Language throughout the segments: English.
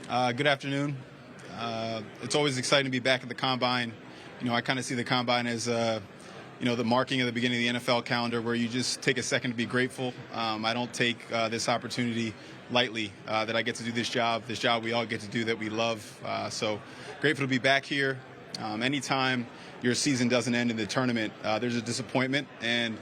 Good afternoon. It's always exciting to be back at the Combine. I kind of see the Combine as, the marking of the beginning of the NFL calendar where you just take a second to be grateful. I don't take this opportunity lightly that I get to do this job we all get to do that we love. So grateful to be back here. Anytime your season doesn't end in the tournament, there's a disappointment, and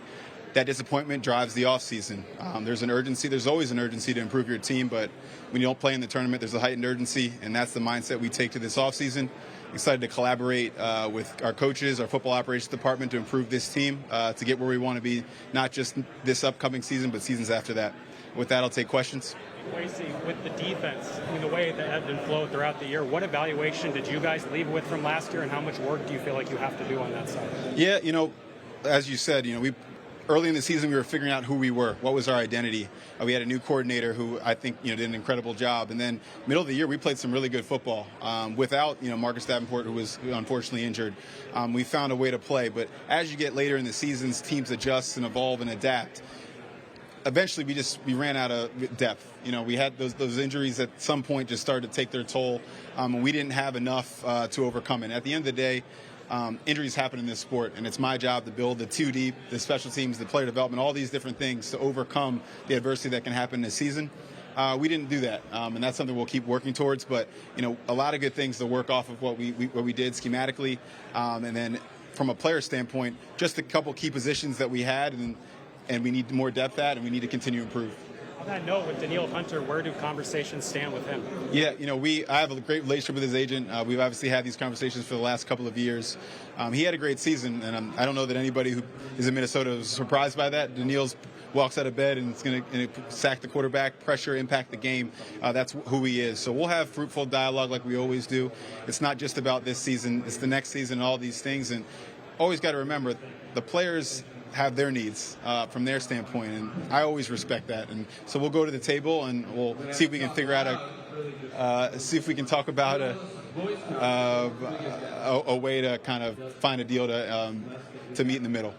that disappointment drives the offseason. There's an urgency. There's always an urgency to improve your team, but when you don't play in the tournament, there's a heightened urgency, and that's the mindset we take to this offseason. Excited to collaborate with our coaches, our football operations department to improve this team to get where we want to be, not just this upcoming season, but seasons after that. With that, I'll take questions. Kwesi, with the defense, the way that ebbed and flowed throughout the year, what evaluation did you guys leave with from last year, and how much work do you feel like you have to do on that side? Yeah, as you said, early in the season, we were figuring out who we were. What was our identity? We had a new coordinator who I think did an incredible job. And then middle of the year, we played some really good football without Marcus Davenport, who was unfortunately injured. We found a way to play. But as you get later in the seasons, teams adjust and evolve and adapt. Eventually, we ran out of depth. We had those injuries at some point just started to take their toll, and we didn't have enough to overcome it. At the end of the day, injuries happen in this sport, and it's my job to build the 2 deep, the special teams, the player development, all these different things to overcome the adversity that can happen in a season. We didn't do that, and that's something we'll keep working towards. But a lot of good things to work off of what we did schematically, and then from a player standpoint, just a couple key positions that we had, and we need more depth at, and we need to continue to improve. On that note, with Danielle Hunter, where do conversations stand with him? Yeah, I have a great relationship with his agent. We've obviously had these conversations for the last couple of years. He had a great season, and I don't know that anybody who is in Minnesota is surprised by that. Danielle's walks out of bed and is going to sack the quarterback, pressure, impact the game. That's who he is. So we'll have fruitful dialogue like we always do. It's not just about this season. It's the next season and all these things. And always got to remember, the players have their needs from their standpoint, and I always respect that. And so we'll go to the table and we'll see if we can figure out see if we can talk about a way to kind of find a deal to meet in the middle.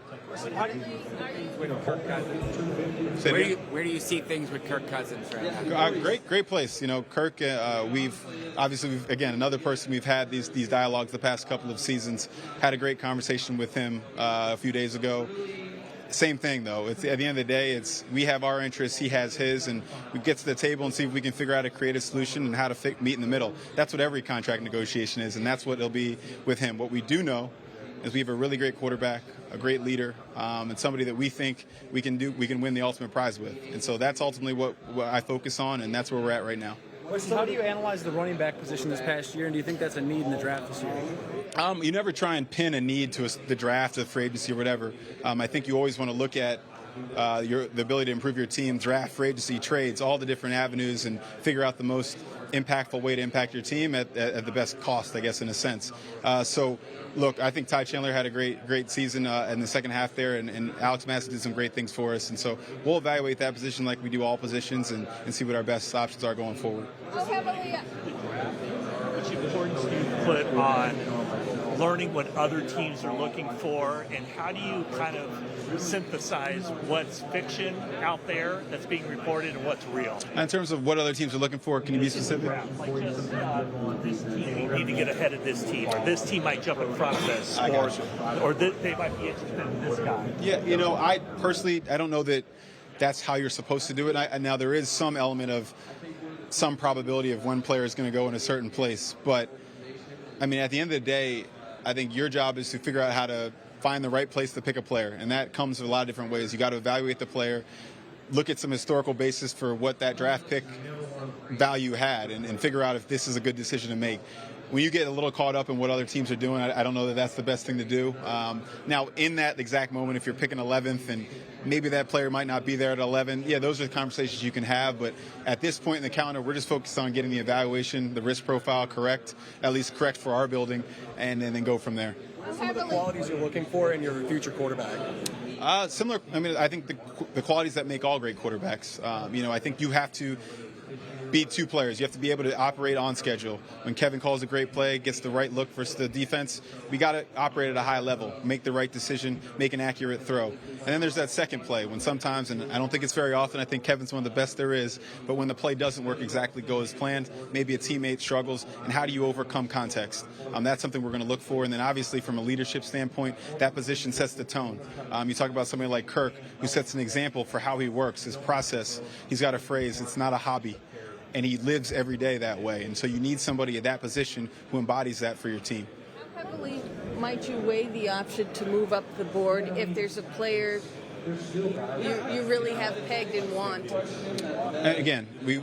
With Kirk Cousins? Where do you see things with Kirk Cousins right now? Great place. Kirk, we've again, another person we've had these dialogues the past couple of seasons. Had a great conversation with him a few days ago. Same thing, though. It's at the end of the day, we have our interests, he has his, and we get to the table and see if we can figure out a creative solution and how to meet in the middle. That's what every contract negotiation is, and that's what it'll be with him. What we do know is we have a really great quarterback, a great leader, and somebody that we think we can win the ultimate prize with. And so that's ultimately what I focus on, and that's where we're at right now. How do you analyze the running back position this past year, and do you think that's a need in the draft this year? You never try and pin a need to the draft, the free agency, or whatever. I think you always want to look at the ability to improve your team, draft, free agency, trades, all the different avenues, and figure out the most impactful way to impact your team at the best cost, I guess, in a sense. So, look, I think Ty Chandler had a great season in the second half there, and Alex Massey did some great things for us. And so we'll evaluate that position like we do all positions and see what our best options are going forward. Which importance do you put on learning what other teams are looking for, and how do you kind of synthesize what's fiction out there that's being reported and what's real? In terms of what other teams are looking for, can you be specific? Like just this team need to get ahead of this team, or this team might jump in front of us, or they might be interested in this guy. Yeah, I personally, I don't know that that's how you're supposed to do it. Now, there is some element of some probability of one player is going to go in a certain place, but at the end of the day, I think your job is to figure out how to find the right place to pick a player, and that comes in a lot of different ways. You got to evaluate the player, look at some historical basis for what that draft pick value had, and figure out if this is a good decision to make. When you get a little caught up in what other teams are doing, I don't know that that's the best thing to do. Now, in that exact moment, if you're picking 11th and maybe that player might not be there at 11, yeah, those are the conversations you can have. But at this point in the calendar, we're just focused on getting the evaluation, the risk profile correct, at least correct for our building, and then go from there. Some of the qualities you're looking for in your future quarterback? Similar. I think the qualities that make all great quarterbacks. I think you have to be two players. You have to be able to operate on schedule. When Kevin calls a great play, gets the right look versus the defense, we got to operate at a high level, make the right decision, make an accurate throw. And then there's that second play when sometimes, and I don't think it's very often, I think Kevin's one of the best there is, but when the play doesn't work exactly go as planned, maybe a teammate struggles, and how do you overcome context? That's something we're going to look for. And then obviously from a leadership standpoint, that position sets the tone. You talk about somebody like Kirk, who sets an example for how he works, his process. He's got a phrase, it's not a hobby. And he lives every day that way. And so you need somebody at that position who embodies that for your team. How heavily might you weigh the option to move up the board if there's a player you really have pegged and want? And again, we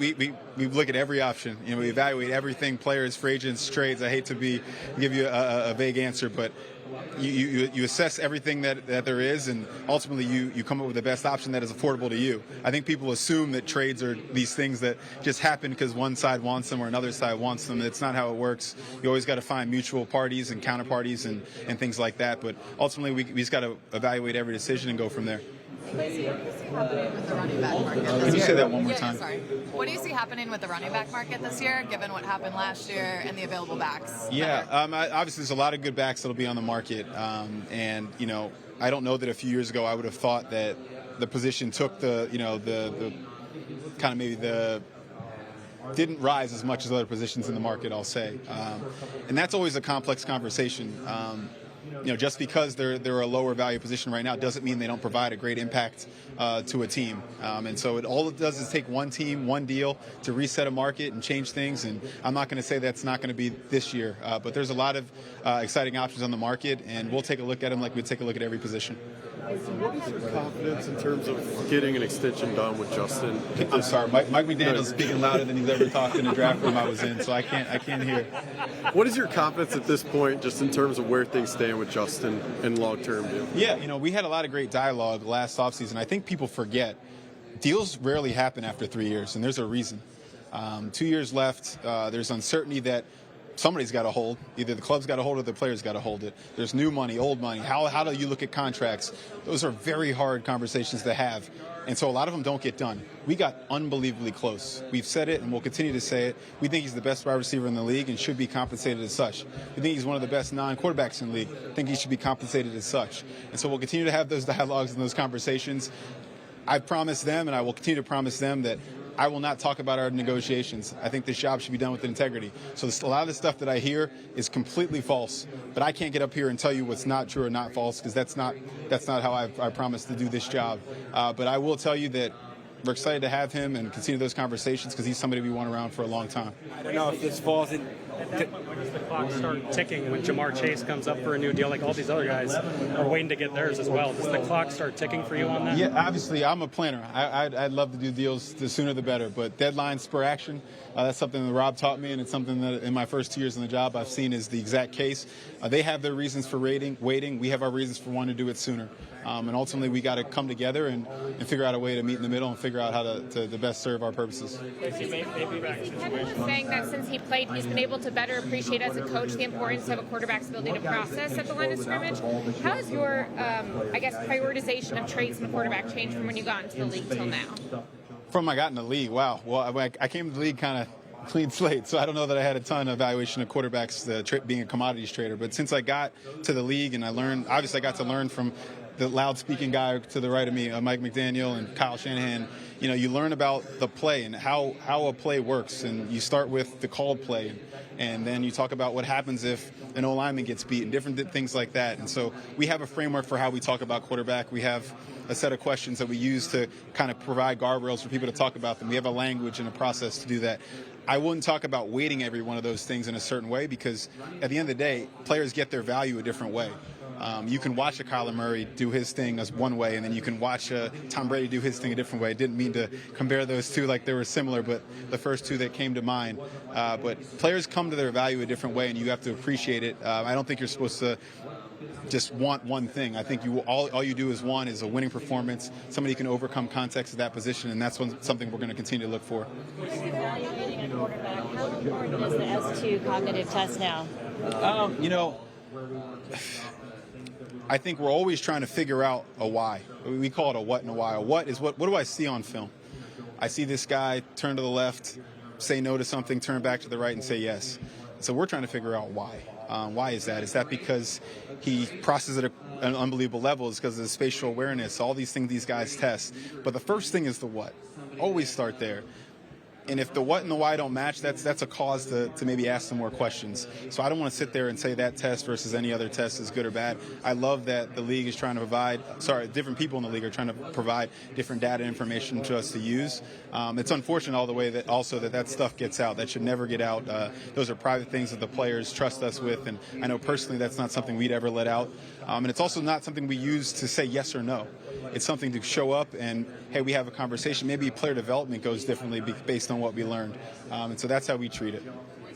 look at every option. We evaluate everything, players, free agents, trades. I hate to give you a vague answer, but you assess everything that there is, and ultimately you come up with the best option that is affordable to you. I think people assume that trades are these things that just happen because one side wants them or another side wants them. It's not how it works. You always got to find mutual parties and counterparties and things like that. But ultimately, we just got to evaluate every decision and go from there. Kwesi, what do you see happening with the running back market this year? Can you say that one more time? Sorry. What do you see happening with the running back market this year, given what happened last year and the available backs? Yeah, obviously there's a lot of good backs that'll be on the market, and I don't know that a few years ago I would have thought that the position took the kind of maybe the didn't rise as much as other positions in the market, I'll say, and that's always a complex conversation. Just because they're a lower value position right now doesn't mean they don't provide a great impact to a team. And so all it does is take one team, one deal to reset a market and change things. And I'm not going to say that's not going to be this year, but there's a lot of exciting options on the market, and we'll take a look at them like we take a look at every position. What is your confidence in terms of getting an extension done with Justin? I'm sorry, Mike McDaniel's speaking louder than he's ever talked in the draft room I was in, so I can't hear. What is your confidence at this point, just in terms of where things stand with Justin and long-term deal? Yeah, we had a lot of great dialogue last offseason. I think people forget deals rarely happen after 3 years, and there's a reason. 2 years left. There's uncertainty that somebody's got to hold. Either the club's got to hold it or the player's got to hold it. There's new money, old money. How do you look at contracts? Those are very hard conversations to have. And so a lot of them don't get done. We got unbelievably close. We've said it and we'll continue to say it. We think he's the best wide receiver in the league and should be compensated as such. We think he's one of the best non-quarterbacks in the league. I think he should be compensated as such. And so we'll continue to have those dialogues and those conversations. I've promised them, and I will continue to promise them, that I will not talk about our negotiations. I think this job should be done with integrity. So a lot of the stuff that I hear is completely false, but I can't get up here and tell you what's not true or not false, because that's not how I promised to do this job. But I will tell you that we're excited to have him and continue those conversations because he's somebody we want around for a long time. I don't know if this falls in. When does the clock start ticking when Jamar Chase comes up for a new deal? Like all these other guys are waiting to get theirs as well. Does the clock start ticking for you on that? Yeah, obviously, I'm a planner. I'd love to do deals the sooner the better, but deadlines spur action. That's something that Rob taught me, and it's something that in my first 2 years in the job I've seen is the exact case. They have their reasons for waiting. We have our reasons for wanting to do it sooner. And ultimately, we got to come together and figure out a way to meet in the middle and figure out how to best serve our purposes. Kevin was saying that since he played, he's been able to better appreciate as a coach the importance of a quarterback's ability to process at the line of scrimmage. How has your, prioritization of trades in the quarterback changed from when you got into the league till now? From I got in the league, wow. Well, I came to the league kind of clean slate, so I don't know that I had a ton of evaluation of quarterbacks being a commodities trader. But since I got to the league and I got to learn from the loud-speaking guy to the right of me, Mike McDaniel and Kyle Shanahan. You learn about the play and how a play works, and you start with the called play, and then you talk about what happens if an O-lineman gets beat and different things like that. And so we have a framework for how we talk about quarterback. We have a set of questions that we use to kind of provide guardrails for people to talk about them. We have a language and a process to do that. I wouldn't talk about weighting every one of those things in a certain way, because at the end of the day, players get their value a different way. You can watch a Kyler Murray do his thing as one way, and then you can watch Tom Brady do his thing a different way. I didn't mean to compare those two like they were similar, but the first two that came to mind. But players come to their value a different way, and you have to appreciate it. I don't think you're supposed to just want one thing. I think all you do is a winning performance. Somebody can overcome context of that position, and that's something we're going to continue to look for. Evaluating a quarterback, how important is the S2 cognitive test now? I think we're always trying to figure out a why. We call it a what and a why. A what is what do I see on film? I see this guy turn to the left, say no to something, turn back to the right, and say yes. So we're trying to figure out why. Why is that? Is that because he processes at an unbelievable level? Is because of his spatial awareness? All these things these guys test. But the first thing is the what. Always start there. And if the what and the why don't match, that's a cause to maybe ask some more questions. So I don't want to sit there and say that test versus any other test is good or bad. I love that the league is trying to different people in the league are trying to provide different data information to us to use. It's unfortunate all the way that stuff gets out. That should never get out. Those are private things that the players trust us with, and I know personally that's not something we'd ever let out. And it's also not something we use to say yes or no. It's something to show up and, hey, we have a conversation. Maybe player development goes differently based on what we learned. And so that's how we treat it.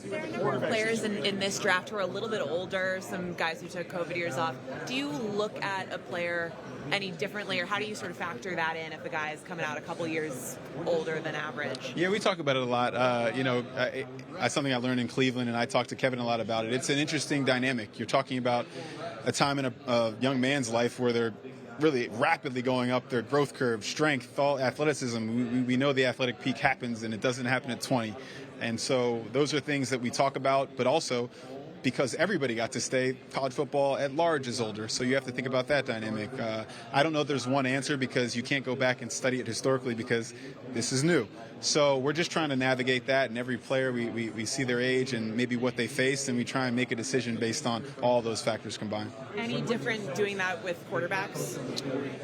There are a number of players in this draft who are a little bit older, some guys who took COVID years off. Do you look at a player any differently, or how do you sort of factor that in if a guy is coming out a couple years older than average? Yeah, we talk about it a lot. That's something I learned in Cleveland, and I talked to Kevin a lot about it. It's an interesting dynamic. You're talking about a time in a young man's life where they're really rapidly going up their growth curve, strength, all athleticism. We know the athletic peak happens, and it doesn't happen at 20. And so those are things that we talk about, but also because everybody got to stay, college football at large is older. So you have to think about that dynamic. I don't know if there's one answer because you can't go back and study it historically because this is new. So we're just trying to navigate that, and every player, we see their age and maybe what they face, and we try and make a decision based on all those factors combined. Any different doing that with quarterbacks?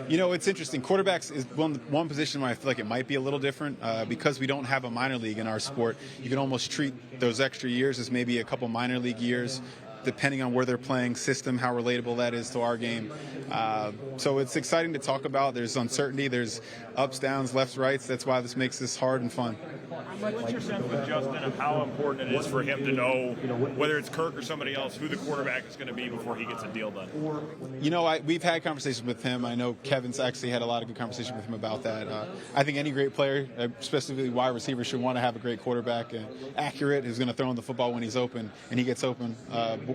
It's interesting. Quarterbacks is one position where I feel like it might be a little different because we don't have a minor league in our sport. You can almost treat those extra years as maybe a couple minor league years, depending on where they're playing, system, how relatable that is to our game. So it's exciting to talk about. There's uncertainty. There's ups, downs, lefts, rights. That's why this makes this hard and fun. What's your sense with Justin of how important it is for him to know, whether it's Kirk or somebody else, who the quarterback is going to be before he gets a deal done? We've had conversations with him. I know Kevin's actually had a lot of good conversation with him about that. I think any great player, especially wide receiver, should want to have a great quarterback, accurate, who's going to throw in the football when he's open, and he gets open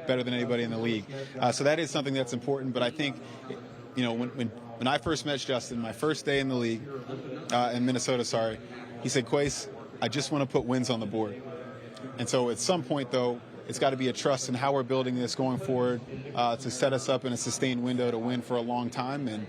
better than anybody in the league. So that is something that's important. But I think, when I first met Justin, my first day in the league, in Minnesota, he said, Kwesi, I just want to put wins on the board. And so at some point, though, it's got to be a trust in how we're building this going forward to set us up in a sustained window to win for a long time. And,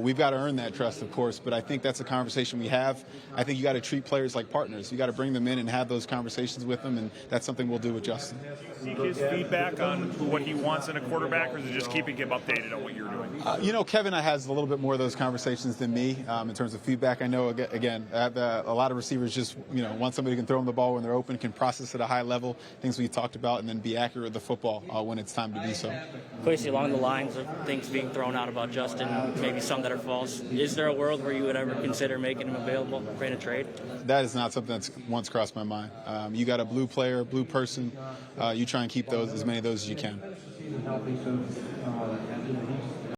we've got to earn that trust, of course. But I think that's a conversation we have. I think you got to treat players like partners. You got to bring them in and have those conversations with them. And that's something we'll do with Justin. Seek his feedback on what he wants in a quarterback, or is it just keeping him updated on what you're doing? Kevin has a little bit more of those conversations than me in terms of feedback. I know, again, a lot of receivers just, want somebody who can throw them the ball when they're open, can process at a high level, things we talked about, and then be accurate with the football when it's time to do so. Kwesi, along the lines of things being thrown out about Justin, maybe some that are false, is there a world where you would ever consider making him available for in a trade? That is not something that's once crossed my mind. You got a blue player, blue person, you try and keep as many of those as you can.